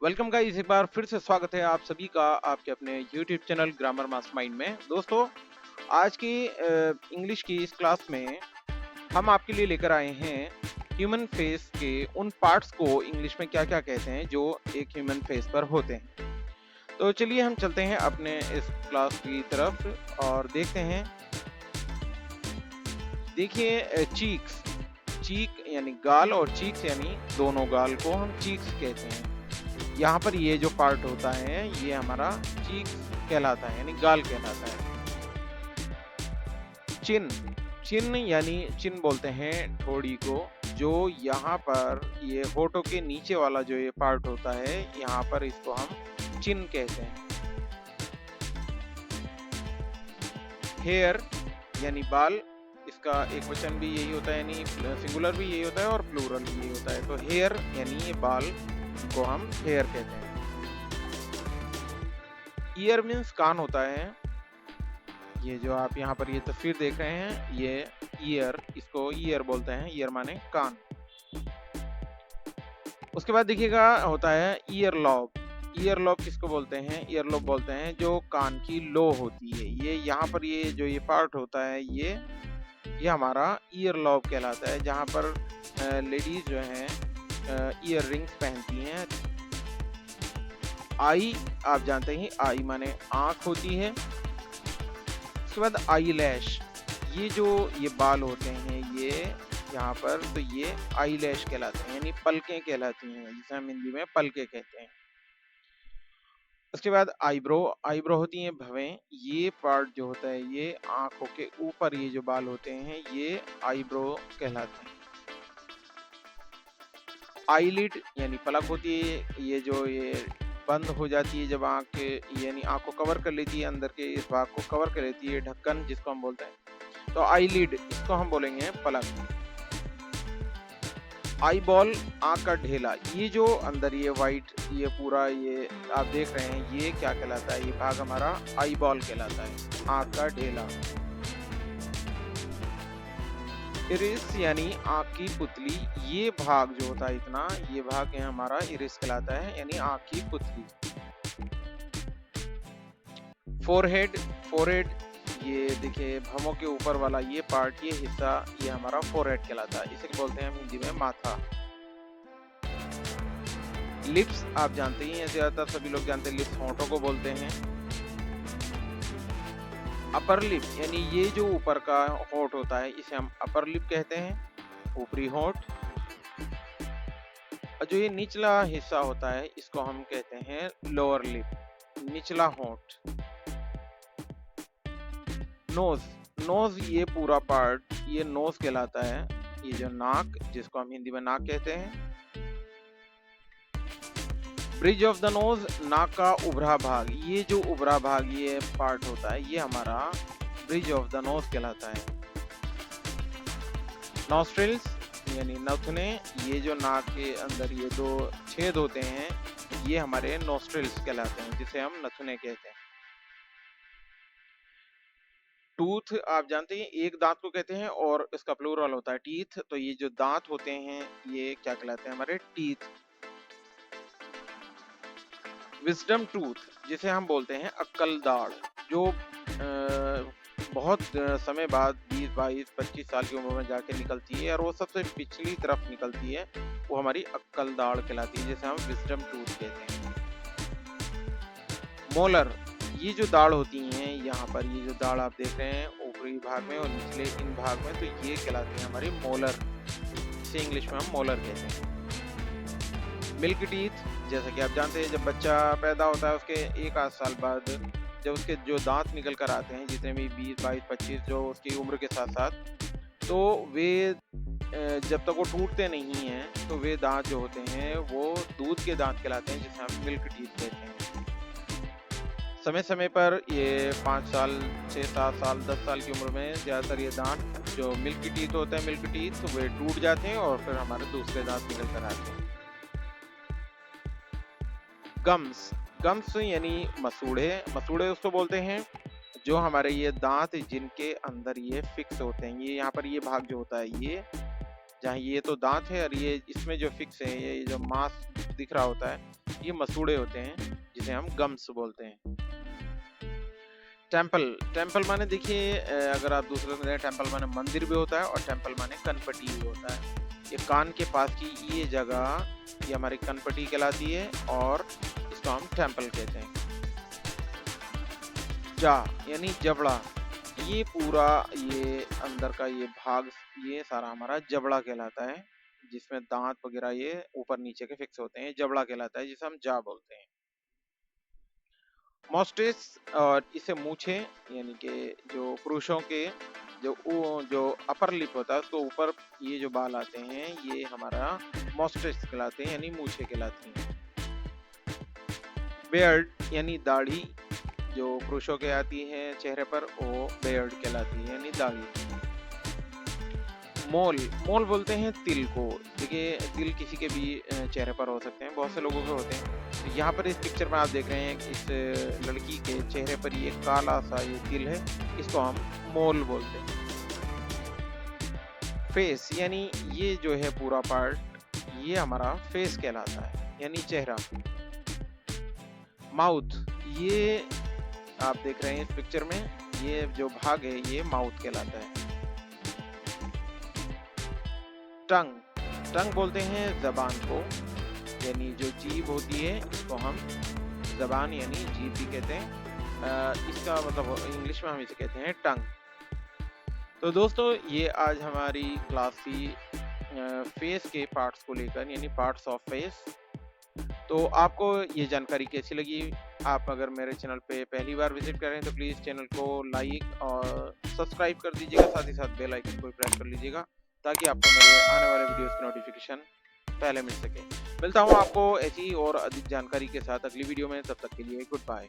Welcome guys, एक बार फिर से स्वागत है आप सभी का आपके अपने यूट्यूब चैनल ग्रामर मास्टरमाइंड में। दोस्तों, आज की इंग्लिश की इस क्लास में हम आपके लिए लेकर आए हैं ह्यूमन फेस के उन पार्ट्स को इंग्लिश में क्या-क्या कहते हैं जो एक ह्यूमन फेस पर होते हैं। तो चलिए हम चलते हैं अपने इस क्लास की तरफ और देखते हैं। देखिए चीक्स, चीक यानी गाल और चीक्स यानी दोनों गाल को हम चीक्स कहते हैं। यहाँ पर ये जो पार्ट होता है ये हमारा चीक कहलाता है यानी गाल कहलाता है। चिन, चिन यानी चिन बोलते हैं ठोड़ी को, जो यहाँ पर ये होठों के नीचे वाला जो ये पार्ट होता है यहाँ पर इसको हम चिन कहते हैं। हेयर यानी बाल, इसका एक वचन भी यही होता है यानी सिंगुलर भी यही होता है और प्लूरल भी यही होता है। तो हेयर यानी ये बाल को हम हेयर कहते हैं। ईयर मीन्स कान होता है। ये जो आप यहाँ पर ये तस्वीर देख रहे हैं ये ईयर, इसको ईयर बोलते हैं। ईयर माने कान। उसके बाद देखिएगा होता है ईयर लॉब। ईयर लॉब किसको बोलते हैं? ईयर लॉब बोलते हैं जो कान की लो होती है। ये यहाँ पर ये जो ये पार्ट होता है ये हमारा ईयर लॉब कहलाता है, जहाँ पर लेडीज जो हैं ईयर रिंग्स पहनती हैं। आई, आप जानते हैं आई माने आंख होती है। उसके बाद आई लैश, ये जो ये बाल होते हैं ये यहाँ पर, तो ये आई लैश कहलाते हैं यानी पलकें कहलाती हैं, जिसे हम हिंदी में पलके कहते हैं। उसके बाद आईब्रो, आईब्रो होती हैं भवें। ये पार्ट जो होता है ये आंखों के ऊपर ये जो बाल होते हैं ये आईब्रो कहलाते हैं। आईलिड यानी पलक होती है, ये जो ये बंद हो जाती है जब आंख यानी आंख को कवर कर लेती है, अंदर के इस भाग को कवर कर लेती है, ढक्कन जिसको हम बोलते हैं। तो आईलिड इसको हम बोलेंगे पलक। आई बॉल, आंख का ढेला, ये जो अंदर ये वाइट ये पूरा ये आप देख रहे हैं ये क्या कहलाता है? ये भाग हमारा आई बॉल कहलाता है, आंख का ढेला। इरिस यानी आंख की पुतली, ये भाग जो होता है इतना, ये भाग है हमारा इरिस कहलाता है यानी आंख की पुतली। फोरहेड, फोरहेड ये देखिए भमों के ऊपर वाला ये पार्ट ये हिस्सा ये हमारा फोरहेड कहलाता है, इसे बोलते हैं हम हिंदी में माथा। लिप्स, आप जानते ही हैं, ज्यादातर सभी लोग जानते हैं लिप्स होंठों को बोलते हैं। अपर लिप यानी ये जो ऊपर का होंठ होता है इसे हम अपर लिप कहते हैं, ऊपरी होंठ। और जो ये निचला हिस्सा होता है इसको हम कहते हैं लोअर लिप, निचला होंठ। नोज, नोज ये पूरा पार्ट ये नोज कहलाता है, ये जो नाक जिसको हम हिंदी में नाक कहते हैं। ब्रिज ऑफ द नोज, नाक का उभरा भाग, ये जो उभरा भाग ये पार्ट होता है ये हमारा ब्रिज ऑफ द नोज कहलाता है। नॉस्ट्रिल्स यानी नथुने, ये जो नाक के अंदर ये दो छेद होते हैं ये हमारे नॉस्ट्रिल्स कहलाते हैं, जिसे हम नथुने कहते हैं। टूथ, आप जानते हैं एक दांत को कहते हैं और इसका प्लूरल होता है टीथ, तो ये जो दांत होते हैं ये क्या कहलाते हैं? हमारे टीथ। विजडम टूथ, जिसे हम बोलते हैं अक्कल दाढ़, जो बहुत समय बाद 20, 22, 25 साल की उम्र में जाके निकलती है और वो सबसे पिछली तरफ निकलती है, वो हमारी अक्कल दाढ़ कहलाती है, जिसे हम विजडम टूथ कहते हैं। मोलर, ये जो दाढ़ होती हैं यहाँ पर ये जो दाढ़ आप देख रहे हैं ऊपरी भाग में और निचले इन भाग में, तो ये कहलाती है हमारी मोलर, इसे इंग्लिश में हम मोलर कहते हैं। मिल्क टीथ, जैसा कि आप जानते हैं जब बच्चा पैदा होता है उसके एक आध साल बाद जब उसके जो दांत निकल कर आते हैं, जितने भी 20, 22, 25 जो उसकी उम्र के साथ साथ, तो वे जब तक वो टूटते नहीं हैं तो वे दांत जो होते हैं वो दूध के दांत कहलाते हैं, जिसे हम मिल्क टीथ कहते हैं। समय समय पर ये 5 साल, 6, 7 साल, 10 साल की उम्र में ज्यादातर ये दांत जो मिल्क टीथ होते हैं, मिल्क टीथ, वे टूट जाते हैं और फिर हमारे दूसरे दांत निकल कर आते हैं। गम्स, गम्स यानी मसूड़े, मसूड़े उसको बोलते हैं जो हमारे ये दांत जिनके अंदर ये फिक्स होते हैं, ये यहाँ पर ये भाग जो होता है ये जहाँ ये तो दांत है और ये इसमें जो फिक्स है ये जो मांस दिख रहा होता है ये मसूड़े होते हैं जिसे हम गम्स बोलते हैं। टेम्पल, टेम्पल माने देखिए अगर आप दूसरे में टेम्पल माने मंदिर भी होता है और टेम्पल माने कनपटी भी होता है। ये कान के पास की ये जगह ये हमारी कनपटी कहलाती है और इसको हम टेम्पल कहते हैं। जा यानी जबड़ा, ये पूरा ये अंदर का ये भाग ये सारा हमारा जबड़ा कहलाता है, जिसमें दांत वगैरह ये ऊपर नीचे के फिक्स होते हैं, जबड़ा कहलाता है जिसे हम जा बोलते हैं। मॉस्टेस और इसे मूछे यानी कि जो पुरुषों के जो अपर लिप होता है उसको ऊपर ये जो बाल आते हैं ये हमारा मॉस्टेस कहलाते हैं यानी मूछे कहलाती हैं। बेयर्ड यानी दाढ़ी जो पुरुषों के आती है चेहरे पर वो बेयर्ड कहलाती है यानी दाढ़ी। मोल, मोल बोलते हैं तिल को। देखिए तिल किसी के भी चेहरे पर हो सकते हैं, बहुत से लोगों के होते हैं। तो यहाँ पर इस पिक्चर में आप देख रहे हैं कि इस लड़की के चेहरे पर ये काला सा ये तिल है, इसको हम मोल बोलते हैं। फेस यानी ये जो है पूरा पार्ट ये हमारा फेस कहलाता है यानी चेहरा। माउथ, ये आप देख रहे हैं इस पिक्चर में ये जो भाग है ये माउथ कहलाता है। टंग, टंग बोलते हैं जबान को, यानी जो जीभ होती है इसको हम जबान यानी जीभ भी कहते हैं। इसका मतलब इंग्लिश में हम इसे कहते हैं टंग। तो दोस्तों ये आज हमारी क्लास थी फेस के पार्ट्स को लेकर यानी पार्ट्स ऑफ फेस। तो आपको ये जानकारी कैसी लगी? आप अगर मेरे चैनल पे पहली बार विजिट कर रहे हैं तो प्लीज़ चैनल को लाइक और सब्सक्राइब कर दीजिएगा, साथ ही साथ बेल आइकन को प्रेस कर लीजिएगा ताकि आपको मेरे आने वाले वीडियोस की नोटिफिकेशन पहले मिल सके। मिलता हूँ आपको ऐसी और अधिक जानकारी के साथ अगली वीडियो में, तब तक के लिए गुड बाय।